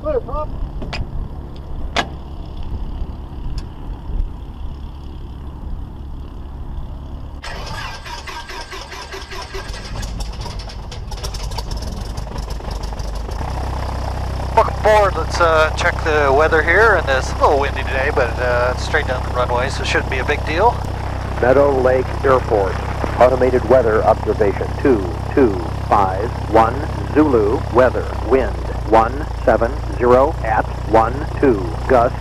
clear, prop. Welcome aboard. Let's check the weather here, and it's a little windy today, but it's straight down the runway, so it shouldn't be a big deal. Meadow Lake Airport, automated weather observation 2251 Zulu, weather, wind 170 at 12, gust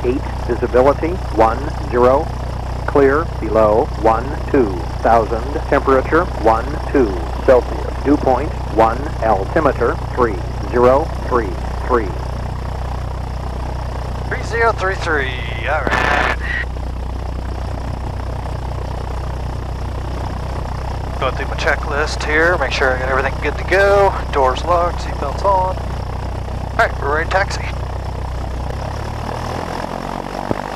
18, visibility 10, clear below 12,000, temperature 12 Celsius, dew point 1, altimeter 3033. 3033, alright. Going through my checklist here, make sure I got everything good to go. Doors locked, seatbelts on. Alright, we're ready to taxi.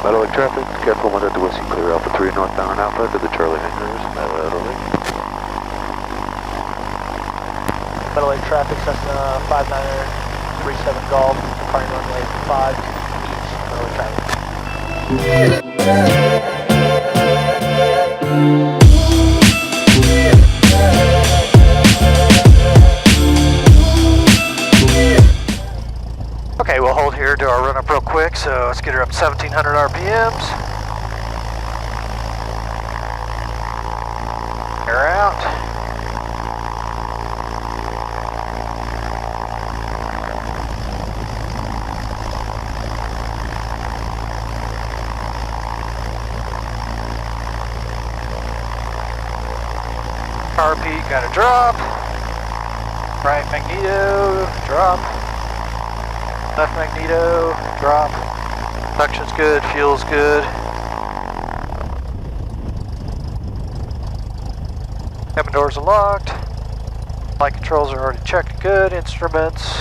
Meadow Lake traffic, careful when at the Whiskey Clear Alpha 3 northbound Alpha to the Charlie hangars, Meadow Lake. Middle Lake traffic, Cessna 5937 Golf, departing runway 5 east, Middle Lake traffic. Okay, we'll hold here, do our run up real quick, so let's get her up to 1700 RPMs. Air out. Power peak, got a drop. Right magneto, drop. Left magneto, drop. Suction's good, fuel's good. Cabin doors are locked. Flight controls are already checked good. Instruments.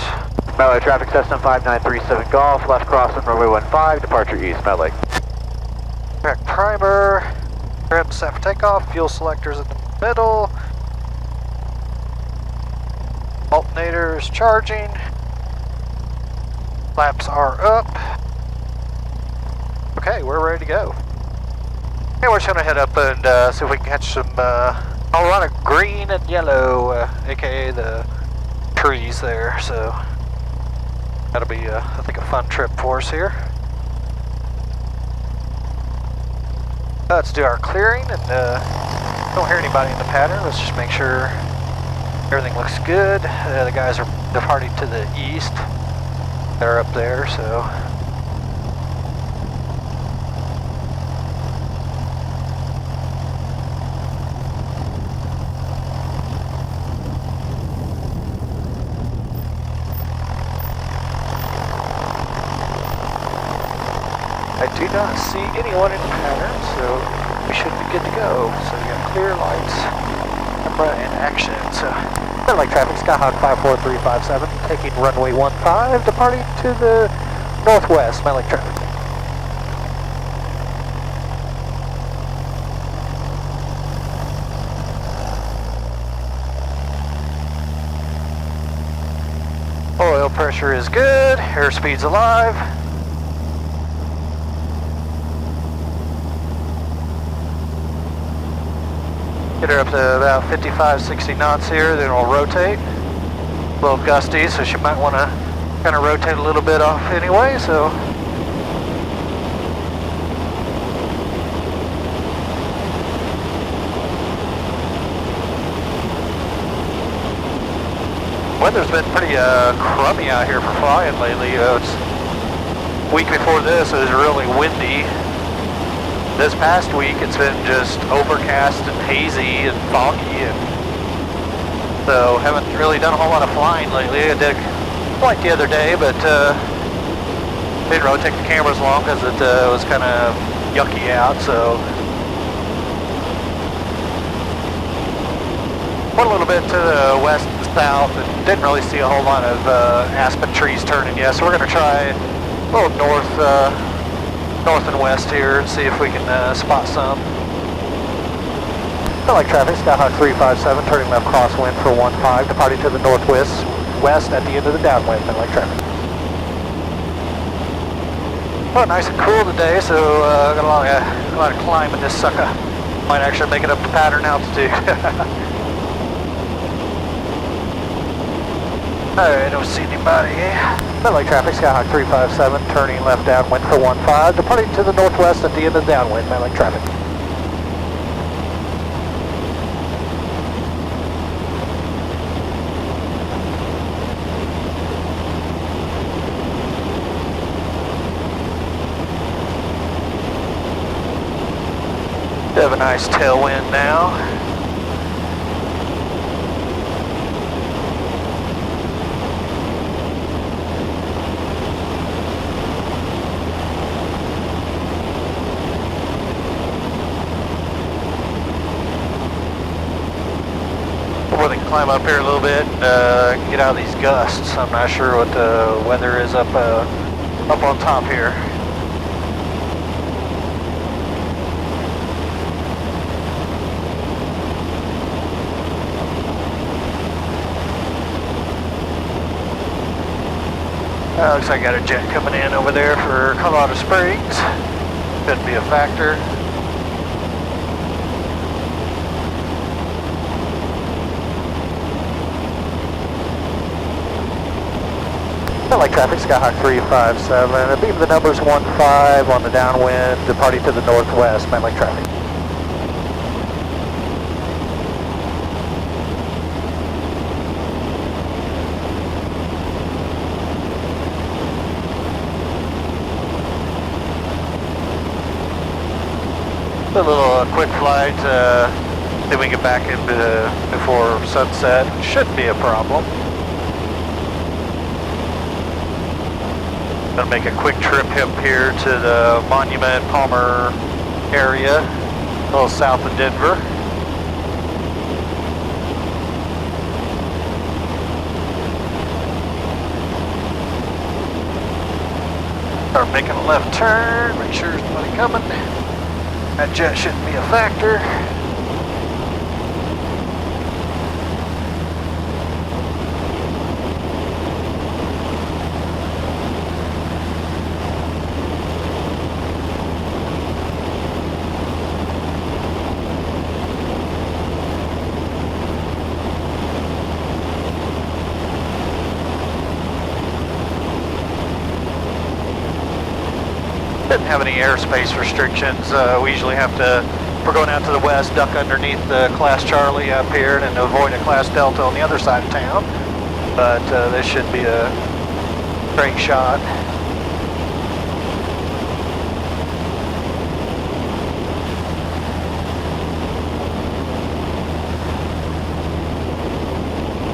Meadow Lake traffic, Cessna 5937 Golf, left crossing runway 15, departure east, Meadow Lake. Back primer. Trim set for takeoff. Fuel selectors in the middle. Alternator is charging. Flaps are up. Okay, we're ready to go. Okay, we're just gonna head up and see if we can catch some a lot of green and yellow, aka the trees there. So that'll be, I think, a fun trip for us here. Let's do our clearing, and don't hear anybody in the pattern. Let's just make sure everything looks good. The guys are departing to the east. They're up there, so. I do not see anyone in the pattern, so we should be good to go. So we got clear lights, camera in action. So, Middle Lake traffic, Skyhawk 54357, taking runway 15, departing to the northwest, Middle Lake traffic. Oil pressure is good, airspeed's alive. Get her up to about 55, 60 knots here, then we'll rotate. A little gusty, so she might want to kind of rotate a little bit off anyway, so. Weather's been pretty crummy out here for flying lately. It's week before this, it was really windy. This past week, it's been just overcast and hazy and foggy, and so haven't really done a whole lot of flying lately. I did a flight the other day, but didn't really take the cameras long because it was kind of yucky out. So went a little bit to the west and south, and didn't really see a whole lot of aspen trees turning yet. So we're going to try a little north and west here and see if we can spot some. Middle Lake traffic, Skyhawk 357, turning left crosswind for 15, departing to the northwest, west at the end of the downwind, Middle Lake traffic. Well, nice and cool today, so got a lot of climbing this sucker. Might actually make it up to pattern altitude. Alright, don't see anybody. Midlight traffic, Skyhawk 357, turning left downwind for 15, departing to the northwest at the end of the downwind, midlight traffic. Have a nice tailwind now. Before they can climb up here a little bit, get out of these gusts. I'm not sure what the weather is up on top here. Looks like I got a jet coming in over there for Colorado Springs. Could be a factor. Like traffic, Skyhawk 357. I believe the number's 15 on the downwind, departing to the northwest, like traffic. A little quick flight, then we get back into before sunset. Shouldn't be a problem. Gonna make a quick trip up here to the Monument Palmer area, a little south of Denver. Start making a left turn, make sure there's nobody coming. That jet shouldn't be a factor. Didn't have any airspace restrictions. We usually have to, if we're going out to the west, duck underneath the Class Charlie up here and avoid a Class Delta on the other side of town. But this should be a great shot.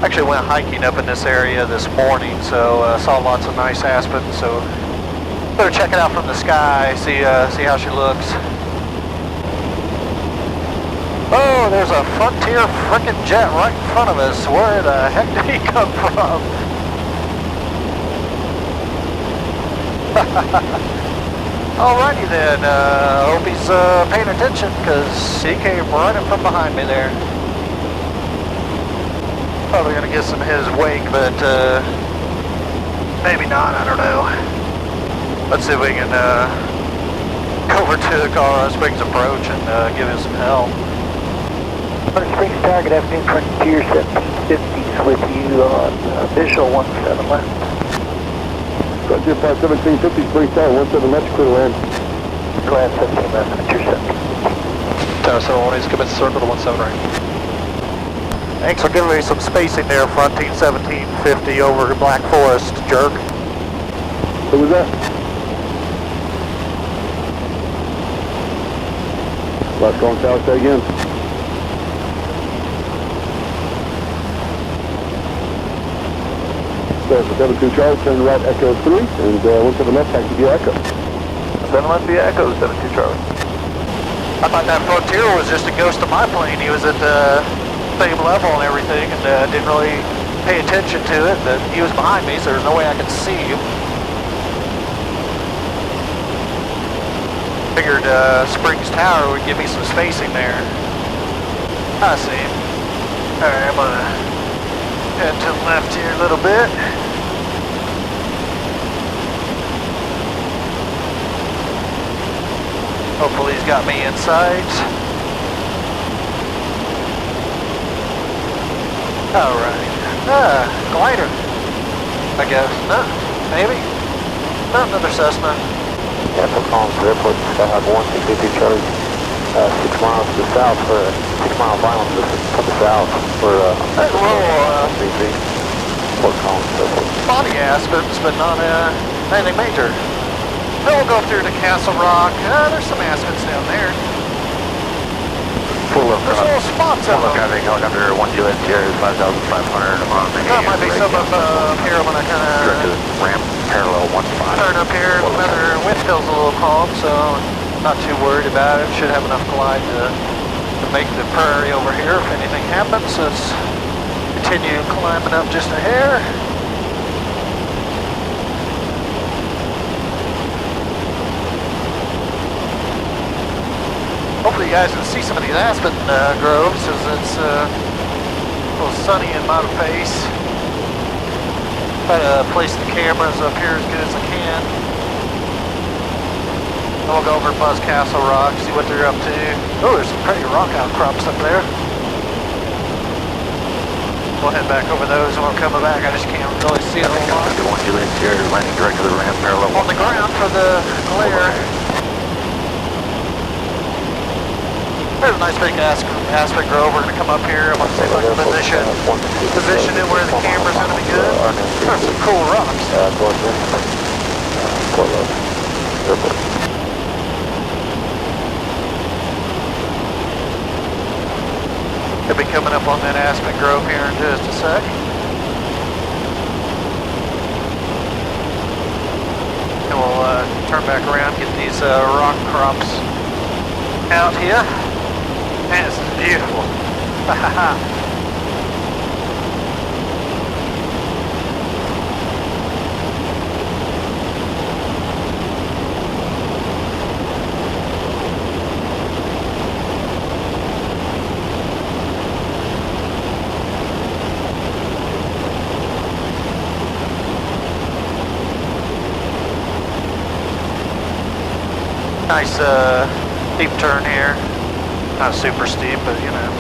Actually went hiking up in this area this morning, so saw lots of nice Aspen. So better check it out from the sky, see how she looks. Oh, there's a Frontier frickin' jet right in front of us. Where the heck did he come from? Alrighty then, hope he's paying attention, because he came right in from behind me there. Probably gonna get some of his wake, but maybe not, I don't know. Let's see if we can go over to the Colorado Springs approach and give him some help. Colorado Springs target afternoon Frontier 1750s with you on visual 17 left. Frontier 1750, spring tower, 17 left, clear land. Clear land 17 left, Frontier 17. Tower 71 is commit circle to 17 right. Thanks for giving me some spacing there, Frontier 1750 over Black Forest, jerk. Who was that? Last calling tower, say again. There's a 72 Charlie, turn right, Echo 3, and 17 left, taxi via Echo. 7 left via Echo, 72 Charlie. I thought that Frontier was just a ghost of my plane. He was at the same level and everything, and didn't really pay attention to it, but he was behind me, so there's no way I could see him. Figured Springs Tower would give me some spacing there. I see. Alright, I'm gonna head to the left here a little bit. got me in sight. Alright. Glider. I guess. No, maybe. Not another Cessna. Apple Collins Airport, Skyhawk 162 Charlie, 6 miles to the south, for 6 mile final from the south, for Fort Collins Airport. Spotty Aspens, but not anything major. Then we'll go through to Castle Rock. There's some Aspens down there. Full of There's little spots of them. traffic helicopter 1 Juliet Sierra 5,500 on the That might be some up here when I direct to kind of ramp parallel 15. turn up here. The weather, wind feels a little calm, so not too worried about it. Should have enough glide to make the prairie over here if anything happens. Let's continue climbing up just a hair. Hopefully you guys can see some of these aspen groves as it's a little sunny in my face. Try to place the cameras up here as good as I can. Then we'll go over to Buzz Castle Rock, see what they're up to. Oh, there's some pretty rock outcrops up there. We'll head back over those and we'll come back. I just can't really see it a whole lot. 1 Juliet Sierra landing direct to the ramp parallel On the ground for the glare. There's a nice big aspen grove. We're going to come up here. I want to see if I can position it where the camera's going to be good. There's some cool rocks. Could be coming up on that aspen grove here in just a sec. And we'll turn back around, get these rock crops out here. Man, this is beautiful. Nice steep turn here. Not super steep, but you know,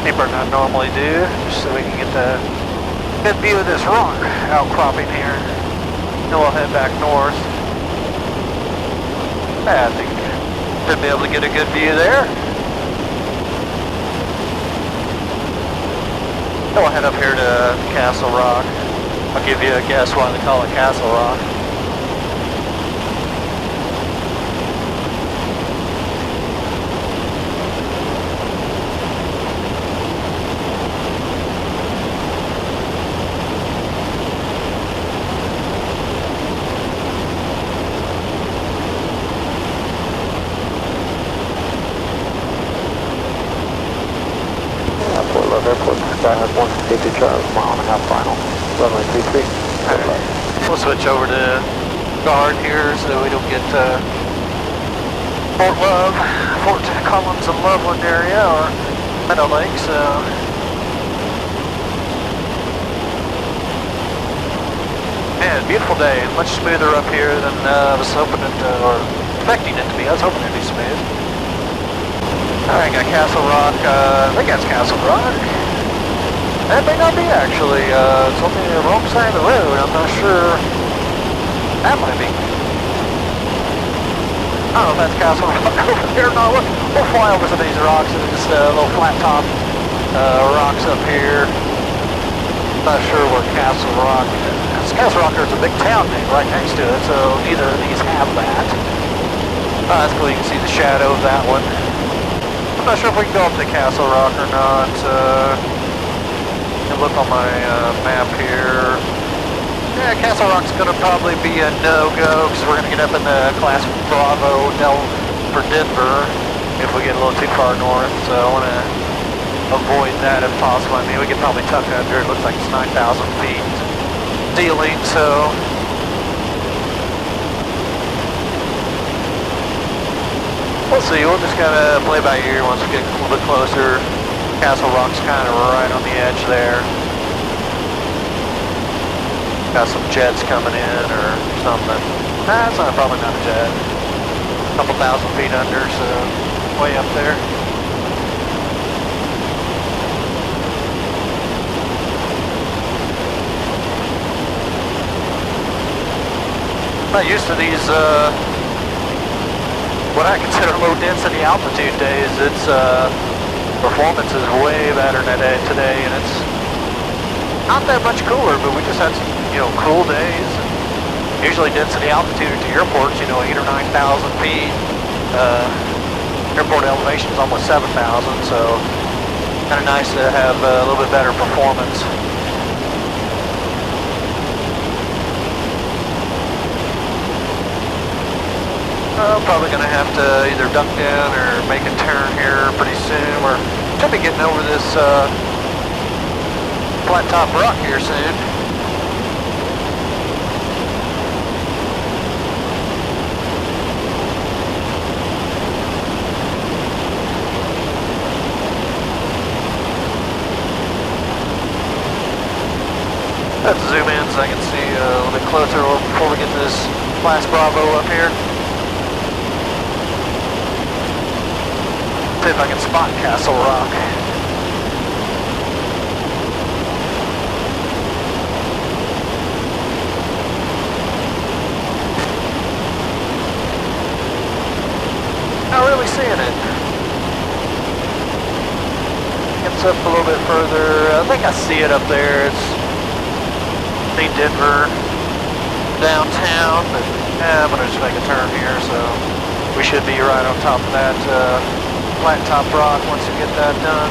steeper than I normally do, just so we can get the good view of this rock outcropping here. Then we'll head back north. I think should be able to get a good view there. Then we'll head up here to Castle Rock. I'll give you a guess why they call it Castle Rock. Airport, Skyhawk 162 Charlie, mile and a half final, runway 33. Right. We'll switch over to guard here so we don't get Fort Love, Fort Collins and Loveland area or Meadow Lake, so man, beautiful day. Much smoother up here than I was hoping it or expecting it to be. I was hoping it'd be smooth. Alright, got Castle Rock. I think that's Castle Rock. That may not be actually. It's on the wrong side of the road. I'm not sure. That might be. I don't know if that's Castle Rock over there or not. We'll fly over some of these rocks and just little flat top rocks up here. Not sure where Castle Rock is. Castle Rock, there's a big town name right next to it, so neither of these have that. That's cool. You can see the shadow of that one. I'm not sure if we can go up to Castle Rock or not. Look on my map here. Yeah, Castle Rock's going to probably be a no-go because we're going to get up in the Class Bravo for Denver if we get a little too far north. So I want to avoid that if possible. I mean, we could probably tuck under. It looks like it's 9,000 feet ceiling, so we'll see. We'll just kind of play by ear once we get a little bit closer. Castle Rock's kind of right on the edge there. Got some jets coming in or something. Nah, it's probably not a jet. couple thousand feet under, so way up there. I'm not used to these, what I consider low density altitude days. It's, performance is way better today, and it's not that much cooler, but we just had some, cool days. Usually density altitude at the airports, 8,000 or 9,000 feet. Airport elevation is almost 7,000, so kind of nice to have a little bit better performance. I'm probably going to have to either duck down or make a turn here pretty soon. We're should be getting over this flat top rock here soon. Let's zoom in so I can see a little bit closer before we get to this last Bravo up here. See if I can spot Castle Rock. Not really seeing it. Gets up a little bit further. I think I see it up there. It's near Denver, downtown. But, I'm gonna just make a turn here, so we should be right on top of that flat top rock once we get that done.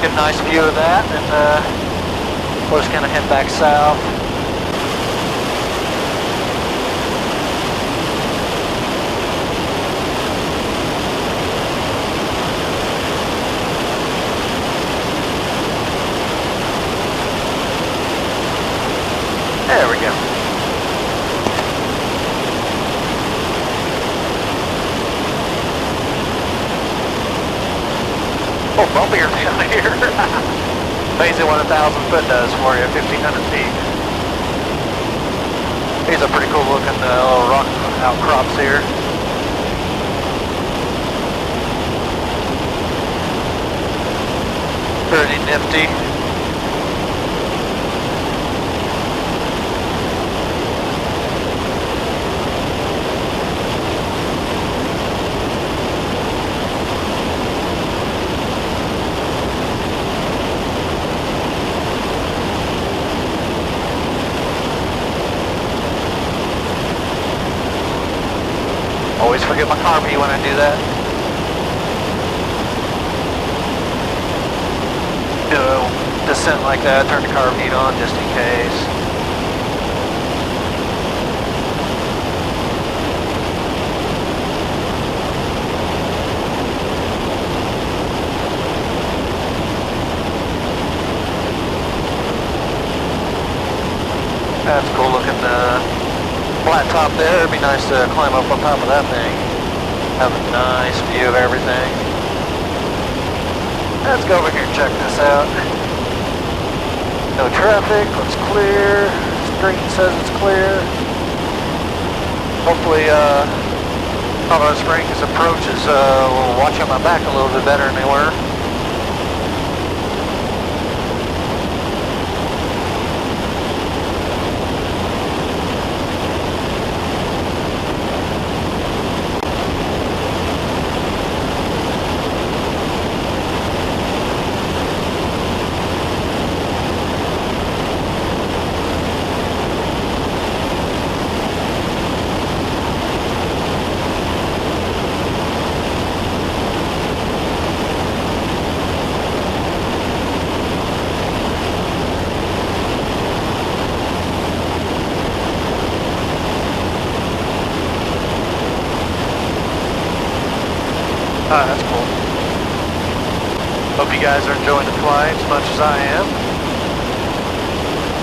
Get a nice view of that, and we'll just kind of head back south. There we go. Oh, bumpier down here. Amazing what 1,000 foot does for you, 1,500 feet. These are pretty cool looking little rock outcrops here. Pretty nifty. Always forget my car key when I do that. Do a descent like that, turn the car heat on just in case. That's cool looking flat top there. It'd be nice to climb up on top of that thing. Have a nice view of everything. Let's go over here and check this out. No traffic, looks clear. Screen says it's clear. Hopefully Colorado Springs approaches will watch on my back a little bit better than they were. That's cool. Hope you guys are enjoying the flight as much as I am.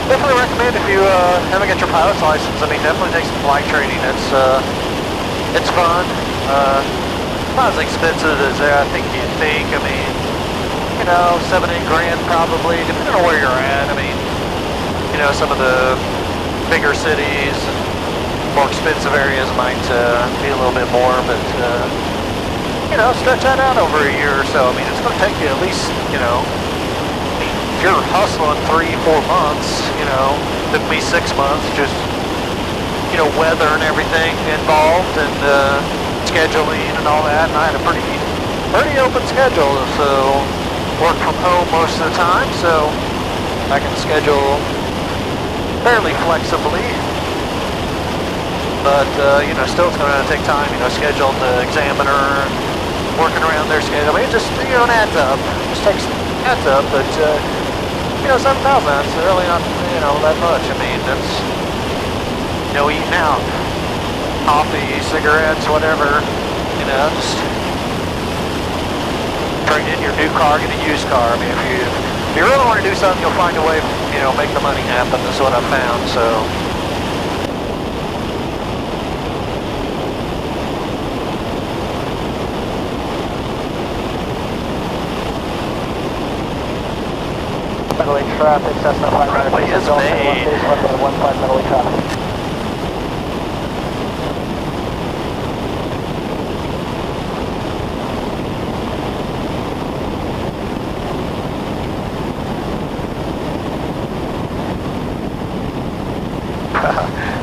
Definitely recommend if you haven't got your pilot's license. I mean, definitely take some flight training. It's fun. Not as expensive as I think you think. I mean, 7-8 grand probably, depending on where you're at. I mean, some of the bigger cities, more expensive areas might be a little bit more, but you know, stretch that out over a year or so. I mean, it's going to take you at least, you know, if you're hustling 3-4 months, you know, took me 6 months, just, you know, weather and everything involved, and scheduling and all that, and I had a pretty open schedule, so work from home most of the time, so I can schedule fairly flexibly. But, you know, still it's going to take time, you know, scheduling the examiner, working around their schedule. I mean, it just, you know, it adds up. It just adds up, but, you know, 7,000, that's really not, you know, that much. I mean, that's, you know, eating out. Coffee, cigarettes, whatever, you know, just trade in your new car, get a used car. I mean, if you really want to do something, you'll find a way, you know, make the money happen. That's what I've found, so. Middle lane traffic, Cessna 590. Runway is made. 15 middle lane traffic.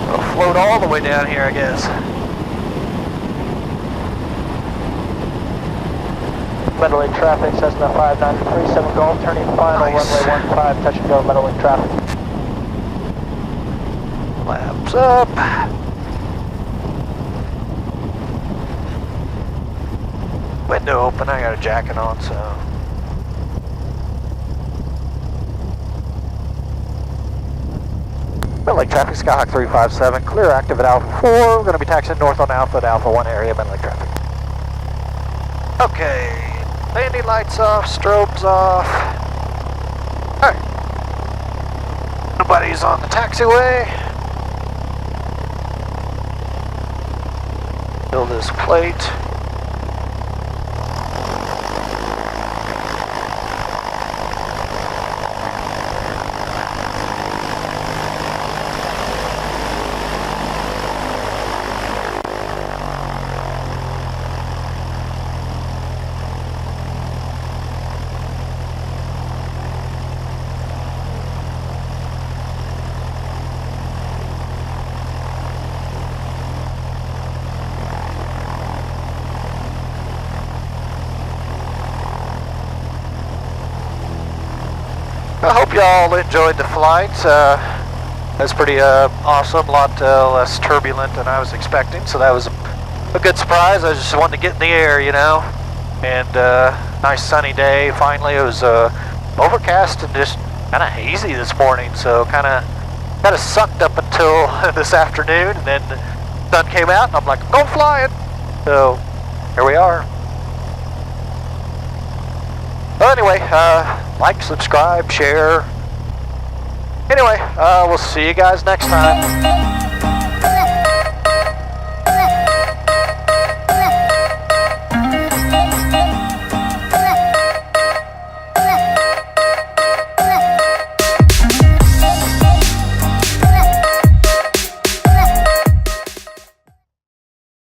It'll float all the way down here, I guess. Middle lane traffic, Cessna 5937 Golf, turning final, Nice. runway 15, touch and go, middle lane traffic. Flaps up. Window open, I got a jacket on, so. Middle Lake traffic, Skyhawk 357, clear active at Alpha 4. We're going to be taxiing north on Alpha at Alpha 1 area, Middle Lake traffic. Okay, landing lights off, strobes off. Alright. Nobody's on the taxiway. Fill this plate. I hope y'all enjoyed the flight. That's pretty awesome, a lot less turbulent than I was expecting, so that was a good surprise. I just wanted to get in the air, you know, and nice sunny day. Finally, it was overcast and just kind of hazy this morning, so kind of sucked up until this afternoon, and then the sun came out, and I'm like, I'm going flying. So here we are. Well, anyway, like, subscribe, share. Anyway, we'll see you guys next time.